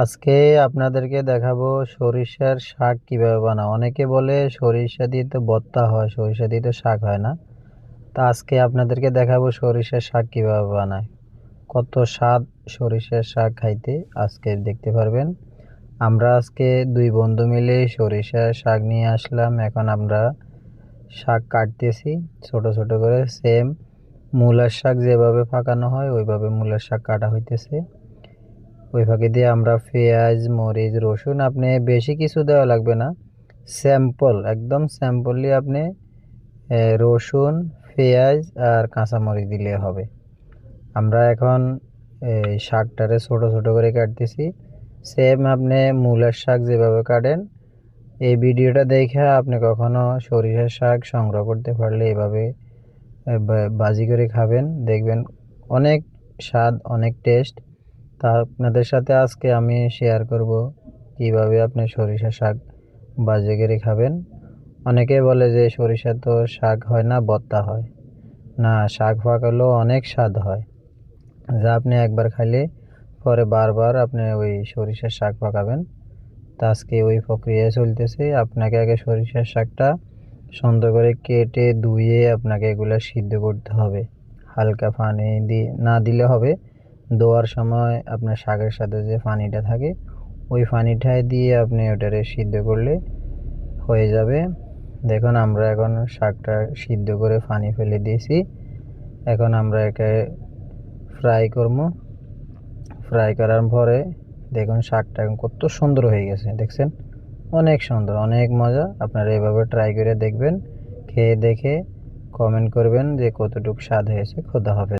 আজকে আপনাদেরকে দেখাবো সরিষার শাক কিভাবে বানাও। অনেকে বলে সরিষা দিয়ে তো ভর্তা হয়, সরিষা দিয়ে তো শাক হয় না। তা আজকে আপনাদেরকে দেখাবো সরিষার শাক কিভাবে বানায়। কত স্বাদ সরিষার শাক খাইতে আজকে দেখতে পারবেন। আমরা আজকে দুই বন্ধু মিলে সরিষার শাক নিয়ে আসলাম। এখন আমরা শাক কাটতেছি ছোট ছোট করে, সেম মূলার শাক যেভাবে পাকানো হয় ওইভাবে মূলার শাক কাটা হইতেছে। ওই ফাঁকে দিয়ে আমরা পেঁয়াজ, মরিচ, রসুন, আপনি বেশি কিছু দেওয়া লাগবে না, স্যাম্পল একদম স্যাম্পলি আপনি রসুন, পেঁয়াজ আর কাঁচামরিচ দিলে হবে। আমরা এখন এই শাকটারে ছোট ছোট করে কাটতেছি, সেম আপনি মূলার শাক যেভাবে কাটেন। এই ভিডিওটা দেখে আপনি কখনো সরিষার শাক সংগ্রহ করতে পারলে এভাবে ভাজি করে খাবেন, দেখবেন অনেক স্বাদ, অনেক টেস্ট। তা আপনাদের সাথে আজকে আমি শেয়ার করব কিভাবে আপনি সরিষা শাক ভাজি করে খাবেন। অনেকে বলে যে সরিষা তো শাক হয় না, ভর্তা হয়। না, শাক পাকালেও অনেক স্বাদ হয়, যা আপনি একবার খাইলে পরে বারবার আপনি ওই সরিষার শাক পাকাবেন। তা আজকে ওই প্রক্রিয়া চলতেছে। আপনাকে আগে সরিষার শাকটা সুন্দর করে কেটে ধুয়ে আপনাকে এগুলো সিদ্ধ করতে হবে। হালকা পানি দিয়ে না দিলে হবে, ধোয়ার সময় আপনার শাকের সাথে যে পানিটা থাকে ওই পানিটাই দিয়ে আপনি ওটারে সিদ্ধ করলে হয়ে যাবে। দেখুন আমরা এখন শাকটা সিদ্ধ করে পানি ফেলে দিয়েছি। এখন আমরা একে ফ্রাই করব। ফ্রাই করার পরে দেখুন শাকটা এখন কত সুন্দর হয়ে গেছে, দেখছেন? অনেক সুন্দর, অনেক মজা। আপনারা এভাবে ট্রাই করে দেখবেন, খেয়ে দেখে কমেন্ট করবেন যে কতটুকু স্বাদ হয়েছে। খোদা হাফেজ।